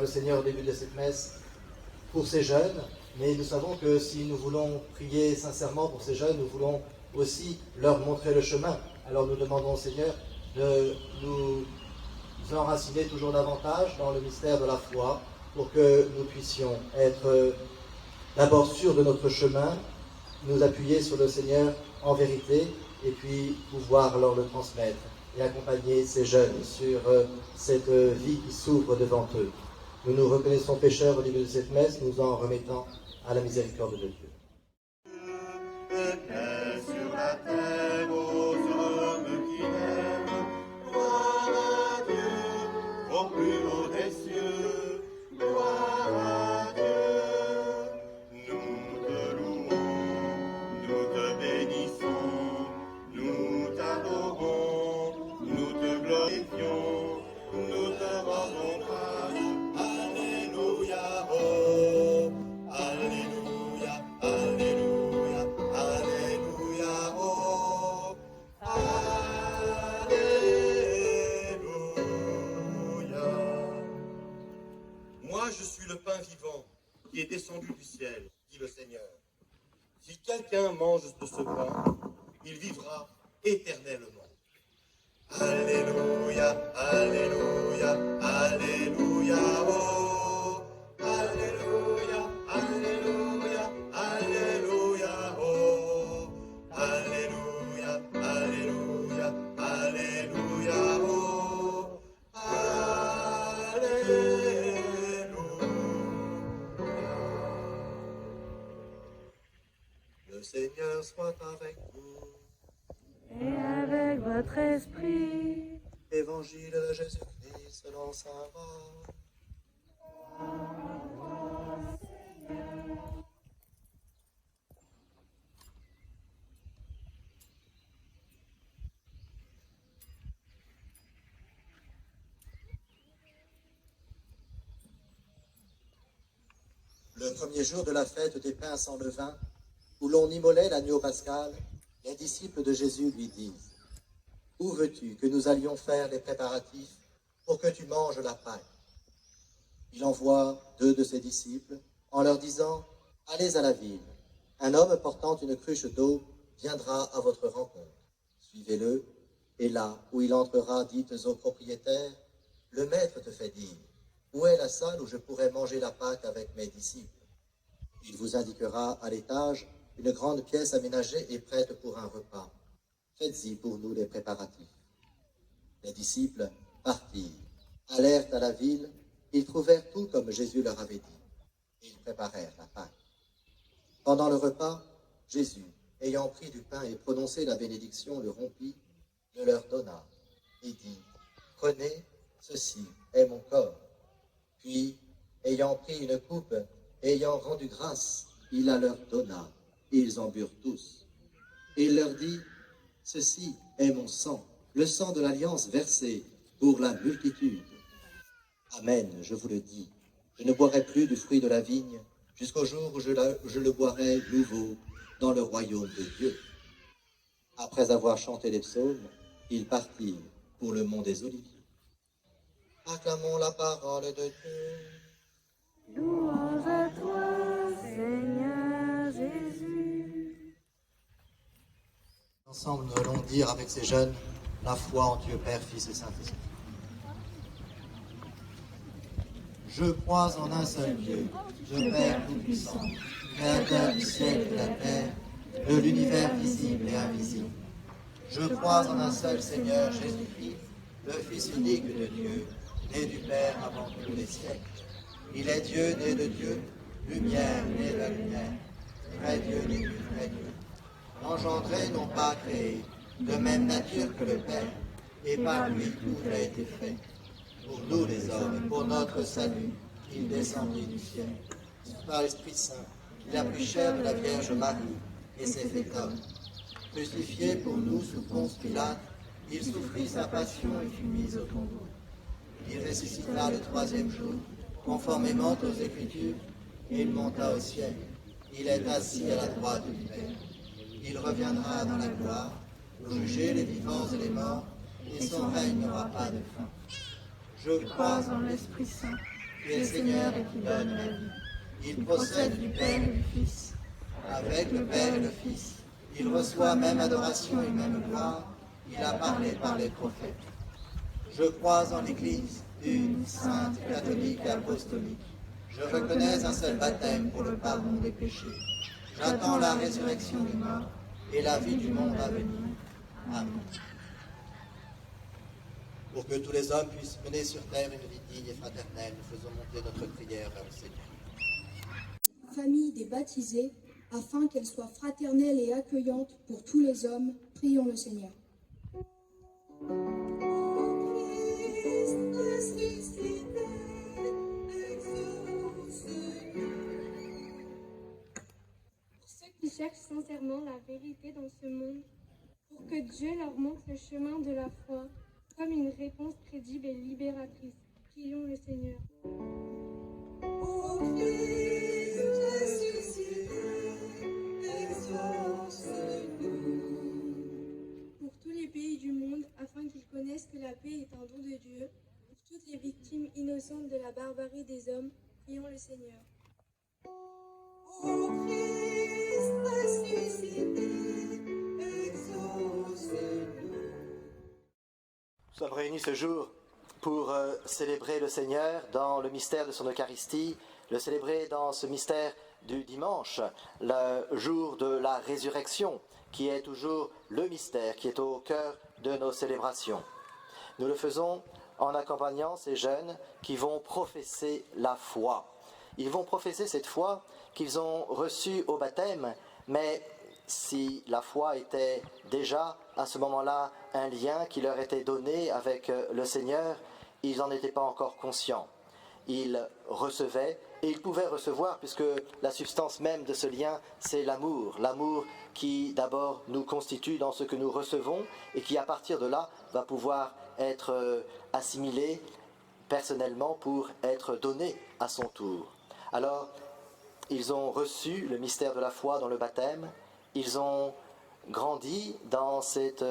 le Seigneur au début de cette messe pour ces jeunes, mais nous savons que si nous voulons prier sincèrement pour ces jeunes, nous voulons aussi leur montrer le chemin. Alors nous demandons au Seigneur de nous enraciner toujours davantage dans le mystère de la foi pour que nous puissions être d'abord sûrs de notre chemin, nous appuyer sur le Seigneur en vérité et puis pouvoir alors le transmettre et accompagner ces jeunes sur cette vie qui s'ouvre devant eux. Nous nous reconnaissons pécheurs au début de cette messe, nous en remettant à la miséricorde de Dieu. Sur la terre aux hommes qui l'aiment, gloire à Dieu, au plus haut des cieux, gloire à Dieu. Nous te louons, nous te bénissons, nous t'adorons, nous te glorifions, nous te rendons grâce. Alléluia, oh, Alléluia, Alléluia, Alléluia, oh, Alléluia. Moi, je suis le pain vivant qui est descendu du ciel, dit le Seigneur. Si quelqu'un mange de ce pain, il vivra éternellement. Alléluia, Alléluia, Alléluia, oh, Alléluia, Alléluia, Alléluia, oh, Alléluia, Alléluia, Alléluia, oh, Alléluia. Le Seigneur soit avec vous. Et avec votre esprit. Évangile de Jésus-Christ selon saint Marc. Le premier jour de la fête des pains sans levain, où l'on immolait l'agneau pascal, les disciples de Jésus lui disent : « Où veux-tu que nous allions faire les préparatifs pour que tu manges la Pâque ?» Il envoie 2 de ses disciples en leur disant : « Allez à la ville. Un homme portant une cruche d'eau viendra à votre rencontre. Suivez-le, et là où il entrera, dites au propriétaire : Le maître te fait dire : Où est la salle où je pourrais manger la Pâque avec mes disciples ? Il vous indiquera à l'étage une grande pièce aménagée et prête pour un repas. Faites-y pour nous les préparatifs. » Les disciples partirent, allèrent à la ville, ils trouvèrent tout comme Jésus leur avait dit, et ils préparèrent la Pâque. Pendant le repas, Jésus, ayant pris du pain et prononcé la bénédiction, le rompit, le leur donna, et dit : « Prenez, ceci est mon corps. » Puis, ayant pris une coupe, ayant rendu grâce, il la leur donna, et ils en burent tous. Et il leur dit : « Ceci est mon sang, le sang de l'alliance versé pour la multitude. Amen, je vous le dis, je ne boirai plus du fruit de la vigne jusqu'au jour où je le boirai nouveau dans le royaume de Dieu. » Après avoir chanté les psaumes, ils partirent pour le mont des Oliviers. Acclamons la parole de Dieu. Louange à toi, Seigneur Jésus. Ensemble, nous allons dire avec ces jeunes la foi en Dieu Père, Fils et Saint-Esprit. Je crois en un seul Dieu, le Père Tout-Puissant, Créateur du ciel et de la terre, de l'univers visible et invisible. Je crois en un seul Seigneur Jésus-Christ, le Fils unique de Dieu, né du Père avant tous les siècles. Il est Dieu né de Dieu, lumière née de la lumière, vrai Dieu né du vrai Dieu. Engendré, non pas créé, de même nature que le Père, et par lui tout a été fait. Pour nous les hommes, pour notre salut, il descendit du ciel. Par l'Esprit Saint, il a pris chair de la Vierge Marie et s'est fait homme. Crucifié pour nous sous Ponce Pilate, il souffrit sa passion et fut mis au tombeau. Il ressuscita le 3e jour, conformément aux Écritures, et il monta au ciel. Il est assis à la droite du Père. Il reviendra dans la gloire pour juger les vivants et les morts, et son règne n'aura pas de fin. Je crois En l'Esprit Saint, Tu es Seigneur et qui donne la vie. Il procède du Père et du Fils. Avec le Père et le Fils, il reçoit même adoration et même gloire. Il a parlé par les prophètes. Je crois en l'Église, une, sainte, catholique et apostolique. Je reconnais un seul baptême pour le pardon des péchés. J'attends la résurrection des morts et la vie du monde à venir. Amen. Pour que tous les hommes puissent mener sur terre une vie digne et fraternelle, nous faisons monter notre prière vers le Seigneur. Famille des baptisés, afin qu'elle soit fraternelle et accueillante pour tous les hommes, prions le Seigneur. Pour ceux qui cherchent sincèrement la vérité dans ce monde, pour que Dieu leur montre le chemin de la foi, comme une réponse crédible et libératrice. Prions le Seigneur. Ô Christ ressuscité, exauce-nous. Pour tous les pays du monde, afin qu'ils connaissent que la paix est un don de Dieu, pour toutes les victimes innocentes de la barbarie des hommes, prions le Seigneur. Ô Christ ressuscité, exauce-nous. Nous sommes réunis ce jour pour célébrer le Seigneur dans le mystère de son Eucharistie, le célébrer dans ce mystère du dimanche, le jour de la résurrection, qui est toujours le mystère qui est au cœur de nos célébrations. Nous le faisons en accompagnant ces jeunes qui vont professer la foi. Ils vont professer cette foi qu'ils ont reçue au baptême, mais si la foi était déjà à ce moment-là un lien qui leur était donné avec le Seigneur, ils n'en étaient pas encore conscients. Ils recevaient et ils pouvaient recevoir, puisque la substance même de ce lien, c'est l'amour. L'amour qui d'abord nous constitue dans ce que nous recevons et qui à partir de là va pouvoir être assimilé personnellement pour être donné à son tour. Alors, ils ont reçu le mystère de la foi dans le baptême, ils ont grandi dans cette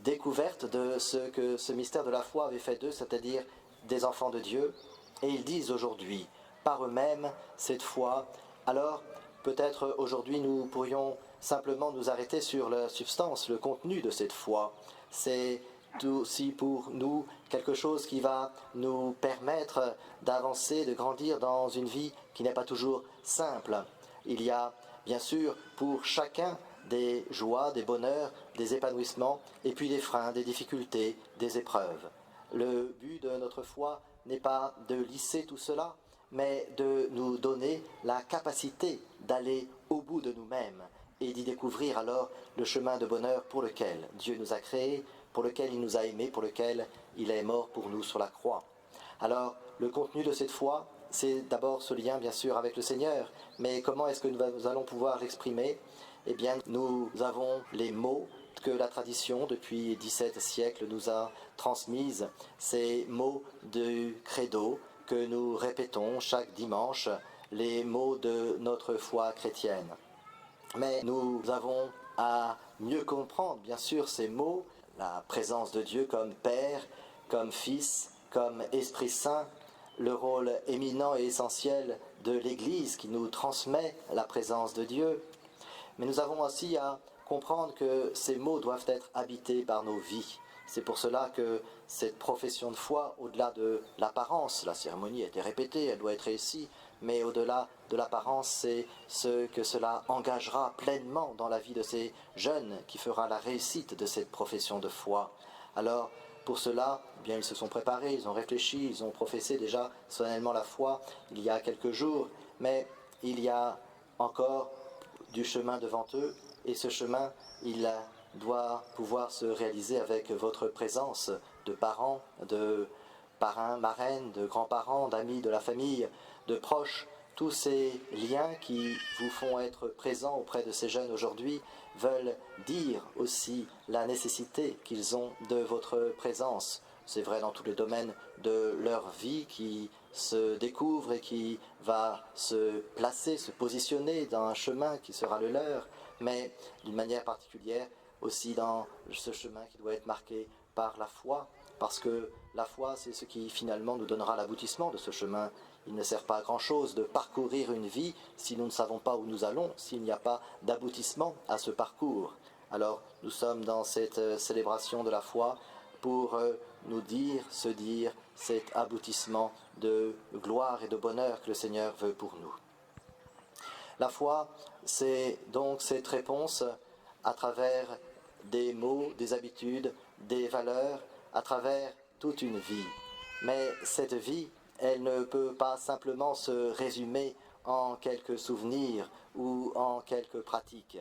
découverte de ce que ce mystère de la foi avait fait d'eux, c'est-à-dire des enfants de Dieu, et ils disent aujourd'hui, par eux-mêmes, cette foi. Alors, peut-être aujourd'hui nous pourrions simplement nous arrêter sur la substance, le contenu de cette foi. C'est aussi pour nous quelque chose qui va nous permettre d'avancer, de grandir dans une vie qui n'est pas toujours simple. Il y a bien sûr pour chacun des joies, des bonheurs, des épanouissements, et puis des freins, des difficultés, des épreuves. Le but de notre foi n'est pas de lisser tout cela, mais de nous donner la capacité d'aller au bout de nous-mêmes et d'y découvrir alors le chemin de bonheur pour lequel Dieu nous a créés, pour lequel il nous a aimés, pour lequel il est mort pour nous sur la croix. Alors, le contenu de cette foi, c'est d'abord ce lien bien sûr avec le Seigneur, mais comment est-ce que nous allons pouvoir l'exprimer ? Eh bien, nous avons les mots que la tradition, depuis 17 siècles, nous a transmises, ces mots du credo que nous répétons chaque dimanche, les mots de notre foi chrétienne. Mais nous avons à mieux comprendre, bien sûr, ces mots, la présence de Dieu comme Père, comme Fils, comme Esprit Saint, le rôle éminent et essentiel de l'Église qui nous transmet la présence de Dieu. Mais nous avons aussi à comprendre que ces mots doivent être habités par nos vies. C'est pour cela que cette profession de foi, au-delà de l'apparence, la cérémonie a été répétée, elle doit être réussie, mais au-delà de l'apparence, c'est ce que cela engagera pleinement dans la vie de ces jeunes qui fera la réussite de cette profession de foi. Alors, pour cela, eh bien, ils se sont préparés, ils ont réfléchi, ils ont professé déjà solennellement la foi il y a quelques jours, mais il y a encore du chemin devant eux, et ce chemin, il doit pouvoir se réaliser avec votre présence de parents, de parrains, marraines, de grands-parents, d'amis de la famille, de proches. Tous ces liens qui vous font être présents auprès de ces jeunes aujourd'hui veulent dire aussi la nécessité qu'ils ont de votre présence. C'est vrai dans tous les domaines de leur vie qui se découvre et qui va se placer, se positionner dans un chemin qui sera le leur, mais d'une manière particulière aussi dans ce chemin qui doit être marqué par la foi, parce que la foi, c'est ce qui finalement nous donnera l'aboutissement de ce chemin. Il ne sert pas à grand-chose de parcourir une vie si nous ne savons pas où nous allons, s'il n'y a pas d'aboutissement à ce parcours. Alors nous sommes dans cette célébration de la foi pour nous dire, se dire cet aboutissement de gloire et de bonheur que le Seigneur veut pour nous. La foi, c'est donc cette réponse à travers des mots, des habitudes, des valeurs, à travers toute une vie. Mais cette vie, elle ne peut pas simplement se résumer en quelques souvenirs ou en quelques pratiques.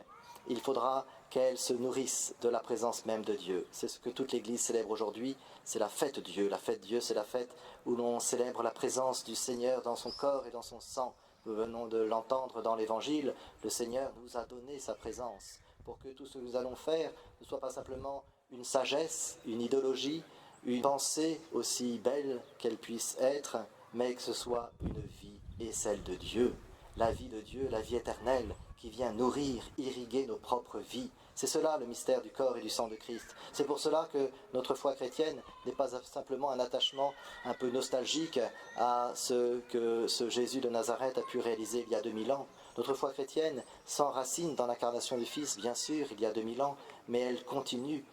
Il faudra qu'elle se nourrisse de la présence même de Dieu. C'est ce que toute l'Église célèbre aujourd'hui, c'est la fête de Dieu. La fête de Dieu, c'est la fête où l'on célèbre la présence du Seigneur dans son corps et dans son sang. Nous venons de l'entendre dans l'Évangile, le Seigneur nous a donné sa présence pour que tout ce que nous allons faire ne soit pas simplement une sagesse, une idéologie, une pensée aussi belle qu'elle puisse être, mais que ce soit une vie et celle de Dieu. La vie de Dieu, la vie éternelle, qui vient nourrir, irriguer nos propres vies. C'est cela le mystère du corps et du sang de Christ. C'est pour cela que notre foi chrétienne n'est pas simplement un attachement un peu nostalgique à ce que ce Jésus de Nazareth a pu réaliser il y a 2000 ans. Notre foi chrétienne s'enracine dans l'incarnation du Fils, bien sûr, il y a 2000 ans, mais elle continue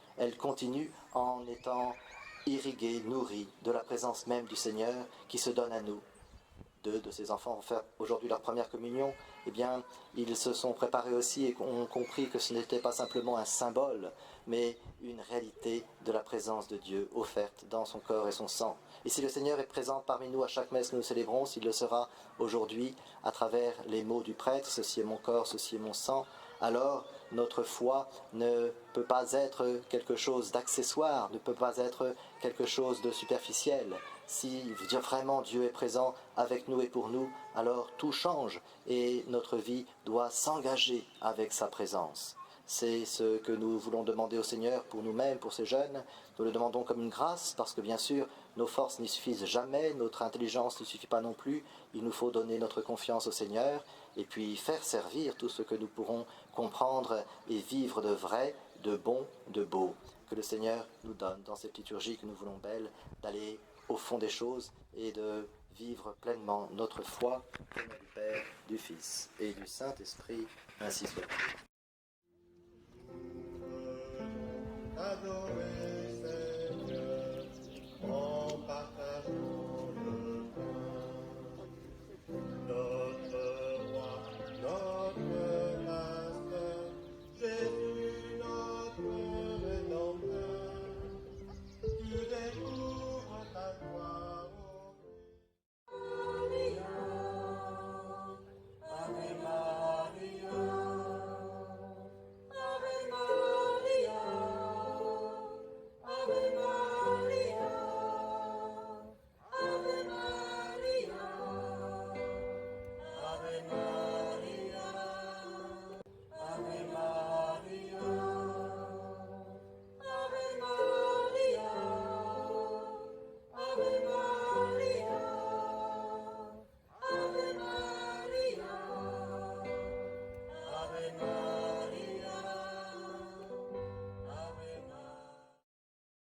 en étant irriguée, nourrie de la présence même du Seigneur qui se donne à nous. Deux de ces enfants vont faire aujourd'hui leur première communion, eh bien, ils se sont préparés aussi et ont compris que ce n'était pas simplement un symbole, mais une réalité de la présence de Dieu offerte dans son corps et son sang. Et si le Seigneur est présent parmi nous à chaque messe que nous célébrons, s'il le sera aujourd'hui à travers les mots du prêtre, ceci est mon corps, ceci est mon sang, alors notre foi ne peut pas être quelque chose d'accessoire, ne peut pas être quelque chose de superficiel. Si vraiment Dieu est présent avec nous et pour nous, alors tout change et notre vie doit s'engager avec sa présence. C'est ce que nous voulons demander au Seigneur pour nous-mêmes, pour ces jeunes. Nous le demandons comme une grâce parce que bien sûr, nos forces n'y suffisent jamais, notre intelligence ne suffit pas non plus. Il nous faut donner notre confiance au Seigneur et puis faire servir tout ce que nous pourrons comprendre et vivre de vrai, de bon, de beau. Que le Seigneur nous donne dans cette liturgie que nous voulons belle, d'aller au fond des choses et de vivre pleinement notre foi au nom du Père, du Fils et du Saint-Esprit, ainsi soit-il.